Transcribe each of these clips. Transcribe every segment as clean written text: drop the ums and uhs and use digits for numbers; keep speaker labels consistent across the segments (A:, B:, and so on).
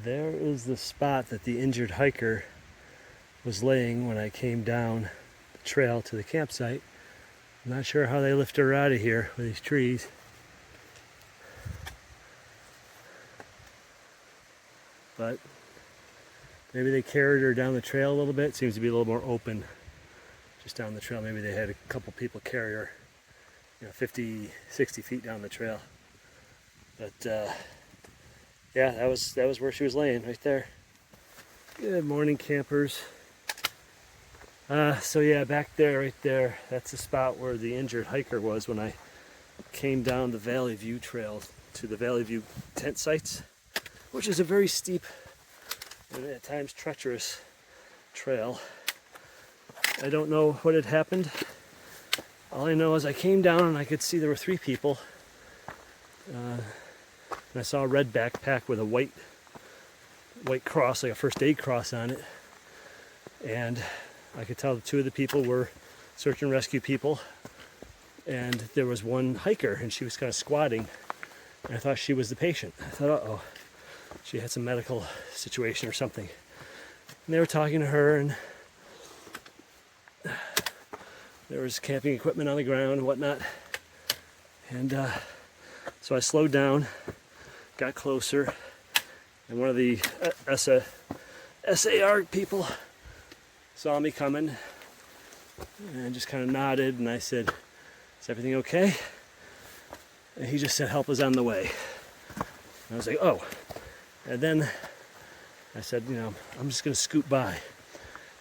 A: There is the spot that the injured hiker was laying when I came down the trail to the campsite. I'm not sure how they lifted her out of here with these trees. But maybe they carried her down the trail a little bit. It seems to be a little more open just down the trail. Maybe they had a couple people carry her, 50, 60 feet down the trail. But yeah, that was where she was laying, right there. Good morning, campers. So yeah, back there, right there, that's the spot where the injured hiker was when I came down the Valley View Trail to the Valley View tent sites, which is a very steep and at times treacherous trail. I don't know what had happened. All I know is I came down and I could see there were 3 people. And I saw a red backpack with a white cross, like a first aid cross on it. And I could tell 2 of the people were search and rescue people. And there was one hiker, and she was kind of squatting. And I thought she was the patient. I thought, uh-oh, she had some medical situation or something. And they were talking to her, and there was camping equipment on the ground and whatnot. And so I slowed down, got closer, and one of the SAR people saw me coming and just kind of nodded, and I said, "Is everything okay?" And he just said, "Help is on the way." And I was like, "Oh." And then I said, I'm just going to scoot by.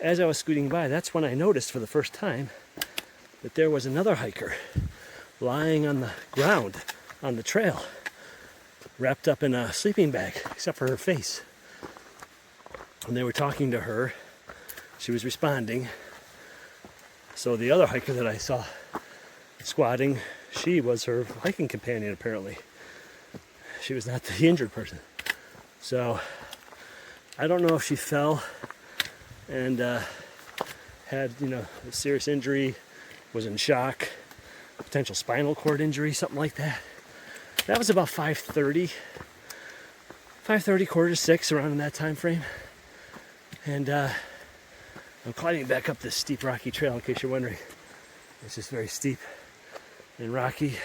A: As I was scooting by, that's when I noticed for the first time that there was another hiker lying on the ground on the trail, wrapped up in a sleeping bag, except for her face. And they were talking to her. She was responding. So the other hiker that I saw squatting, she was her hiking companion, apparently. She was not the injured person. So I don't know if she fell and had, a serious injury, was in shock, potential spinal cord injury, something like that. That was about 5:30, 5:30, 5:45, around in that time frame. And I'm climbing back up this steep rocky trail, in case you're wondering. It's just very steep and rocky.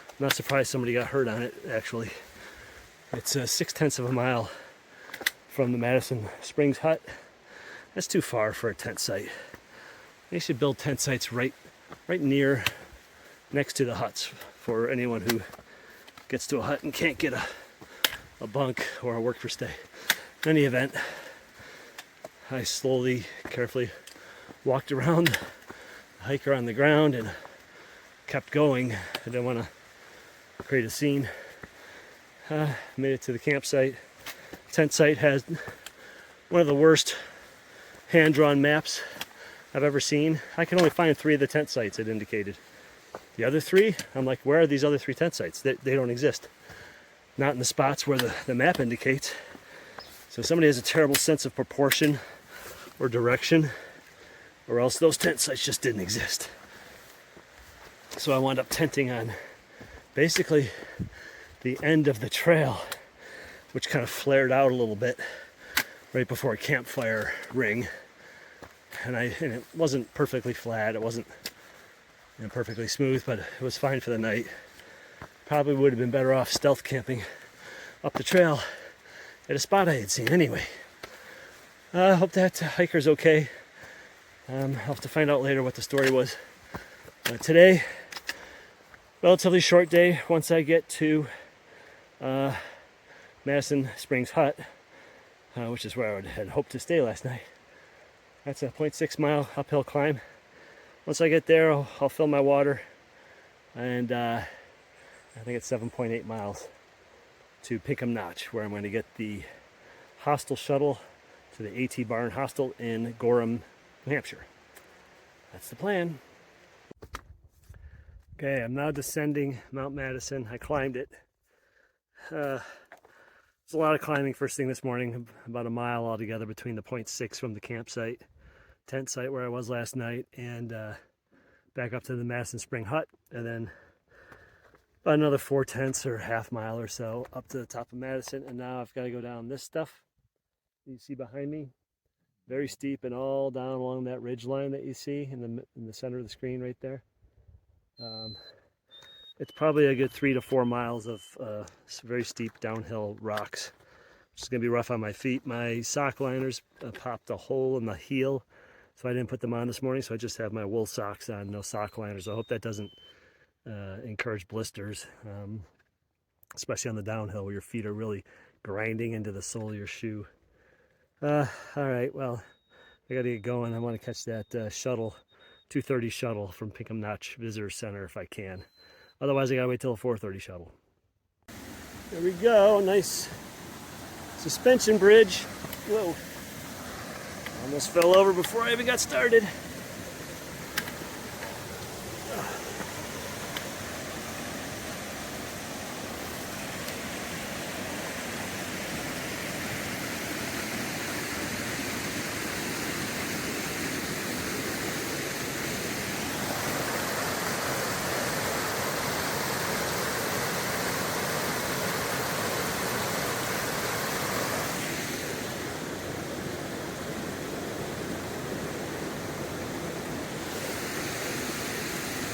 A: I'm not surprised somebody got hurt on it, actually. It's 0.6 of a mile from the Madison Springs hut. That's too far for a tent site. They should build tent sites right next to the huts for anyone who gets to a hut and can't get a bunk or a work for stay. In any event, I slowly, carefully walked around the hiker on the ground and kept going. I didn't want to create a scene. Made it to the campsite. Tent site has one of the worst hand-drawn maps I've ever seen. I can only find 3 of the tent sites it indicated. The other 3, I'm like, where are these other 3 tent sites? They don't exist. Not in the spots where the map indicates. So somebody has a terrible sense of proportion or direction, or else those tent sites just didn't exist. So I wound up tenting on basically the end of the trail, which kind of flared out a little bit right before a campfire ring. And it wasn't perfectly flat, it wasn't perfectly smooth, but it was fine for the night. Probably would have been better off stealth camping up the trail at a spot I had seen anyway. I hope that hiker's okay. I'll have to find out later what the story was. Today, relatively short day. Once I get to Madison Springs hut, which is where I had hoped to stay last night. That's a 0.6 mile uphill climb. Once I get there, I'll fill my water, and I think it's 7.8 miles to Pinkham Notch, where I'm going to get the hostel shuttle to the AT Barn Hostel in Gorham, New Hampshire. That's the plan. Okay, I'm now descending Mount Madison. I climbed it. It's a lot of climbing first thing this morning, about a mile altogether between the 0.6 from the campsite, tent site where I was last night, and back up to the Madison Spring hut, and then about another 4/10 or half mile or so up to the top of Madison, and now I've got to go down this stuff you see behind me. Very steep and all down along that ridge line that you see in the center of the screen right there. It's probably a good 3 to 4 miles of very steep downhill rocks, which is going to be rough on my feet. My sock liners popped a hole in the heel, so I didn't put them on this morning, so I just have my wool socks on, no sock liners. I hope that doesn't encourage blisters, especially on the downhill where your feet are really grinding into the sole of your shoe. All right, well, I got to get going. I want to catch that shuttle, 2:30 shuttle from Pinkham Notch Visitor Center if I can. Otherwise, I got to wait till a 4:30 shuttle. There we go. Nice suspension bridge. Whoa. Almost fell over before I even got started.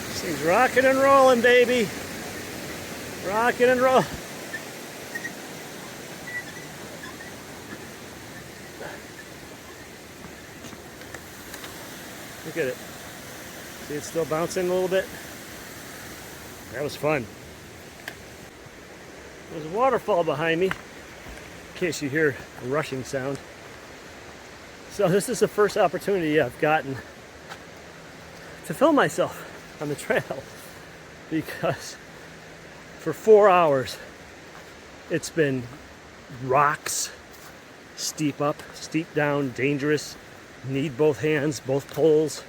A: This thing's rocking and rolling, baby. Rocking and rolling. Look at it. See, it's still bouncing a little bit. That was fun. There's a waterfall behind me, in case you hear a rushing sound. So this is the first opportunity I've gotten to film myself on the trail, because for 4 hours it's been rocks, steep up, steep down, dangerous, need both hands, both poles,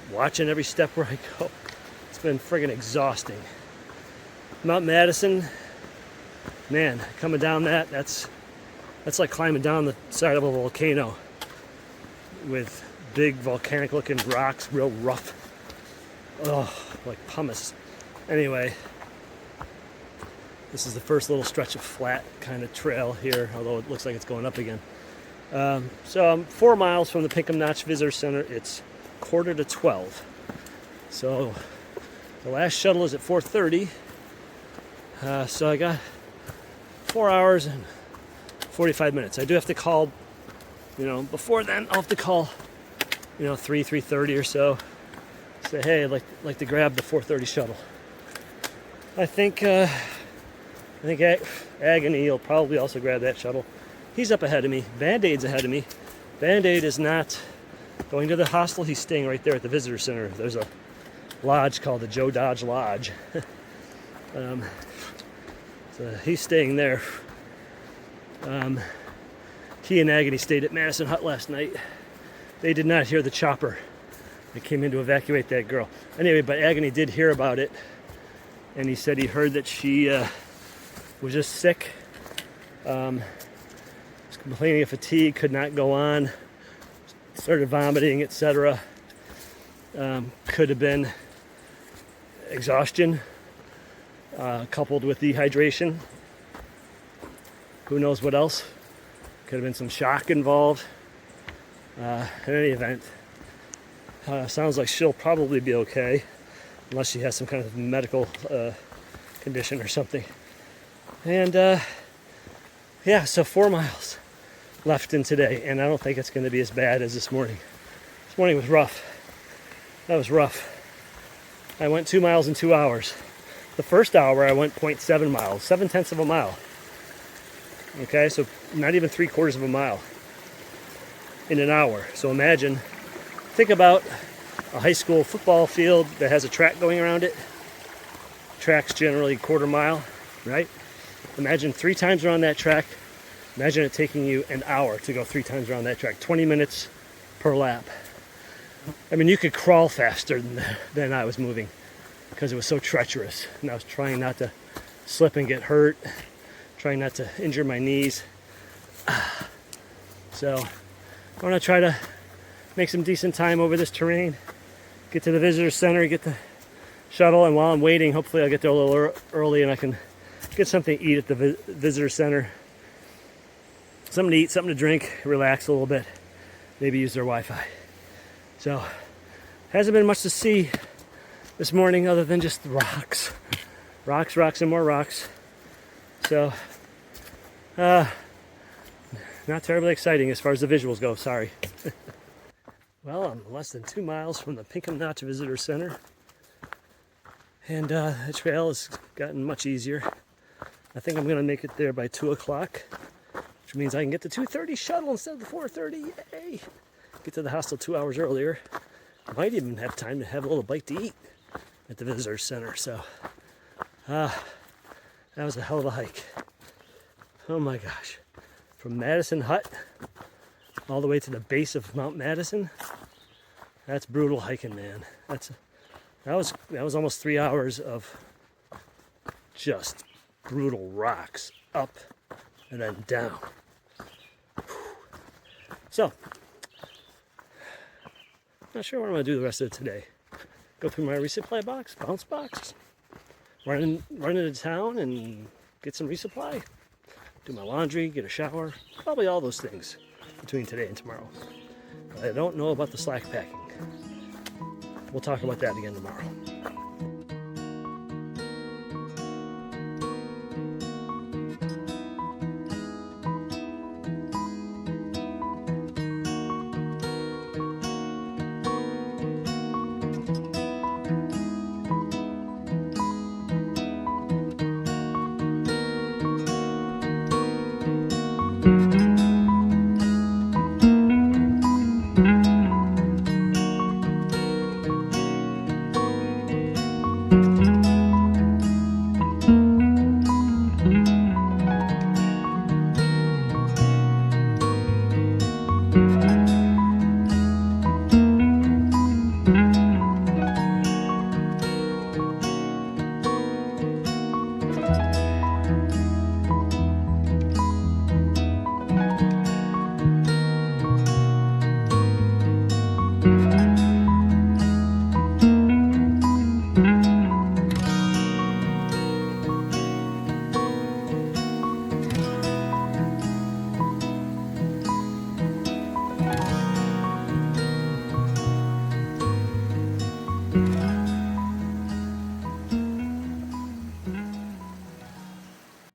A: watching every step where I go. It's been friggin' exhausting. Mount Madison, man, coming down that's like climbing down the side of a volcano with big volcanic looking rocks, real rough. Oh, like pumice. Anyway, this is the first little stretch of flat kind of trail here, although it looks like it's going up again. So I'm 4 miles from the Pinkham Notch Visitor Center. It's 11:45. So the last shuttle is at 4:30. So I got 4 hours and 45 minutes. I do have to call, before then I'll have to call, 3:30 or so. Say, hey, I'd like to grab the 4:30 shuttle. I think Agony will probably also grab that shuttle. He's up ahead of me. Band-Aid's ahead of me. Band-Aid is not going to the hostel. He's staying right there at the visitor center. There's a lodge called the Joe Dodge Lodge. So he's staying there. He and Agony stayed at Madison Hut last night. They did not hear the chopper. They came in to evacuate that girl. Anyway, but Agony did hear about it, and he said he heard that she was just sick, was complaining of fatigue, could not go on, started vomiting, etc. Could have been exhaustion coupled with dehydration. Who knows what else? Could have been some shock involved. In any event, sounds like she'll probably be okay, unless she has some kind of medical condition or something. And yeah, so 4 miles left in today, and I don't think it's going to be as bad as this morning. This morning was rough. That was rough. I went 2 miles in 2 hours. The first hour I went 0.7 miles, 7/10 of a mile. Okay, so not even 3/4 of a mile in an hour. So think about a high school football field that has a track going around it. Track's generally 1/4 mile, right? Imagine 3 times around that track. Imagine it taking you an hour to go 3 times around that track, 20 minutes per lap. I mean, you could crawl faster than I was moving because it was so treacherous. And I was trying not to slip and get hurt, trying not to injure my knees. So I want to try to make some decent time over this terrain, get to the visitor center, get the shuttle, and while I'm waiting, hopefully I'll get there a little early and I can get something to eat at the visitor center. Something to eat, something to drink, relax a little bit, maybe use their Wi-Fi. So, hasn't been much to see this morning other than just rocks. Rocks, and more rocks. So, not terribly exciting as far as the visuals go, sorry. Well, I'm less than 2 miles from the Pinkham Notch Visitor Center. And the trail has gotten much easier. I think I'm going to make it there by 2 o'clock, which means I can get the 2:30 shuttle instead of the 4:30. Yay! Get to the hostel 2 hours earlier. I might even have time to have a little bite to eat at the visitor center. So, that was a hell of a hike. Oh my gosh. From Madison Hut all the way to the base of Mount Madison. That's brutal hiking, man. That was almost 3 hours of just brutal rocks up and then down. So, not sure what I'm going to do the rest of it today. Go through my resupply box, bounce box, run into town and get some resupply, do my laundry, get a shower, probably all those things between today and tomorrow. But I don't know about the slack packing. We'll talk about that again tomorrow.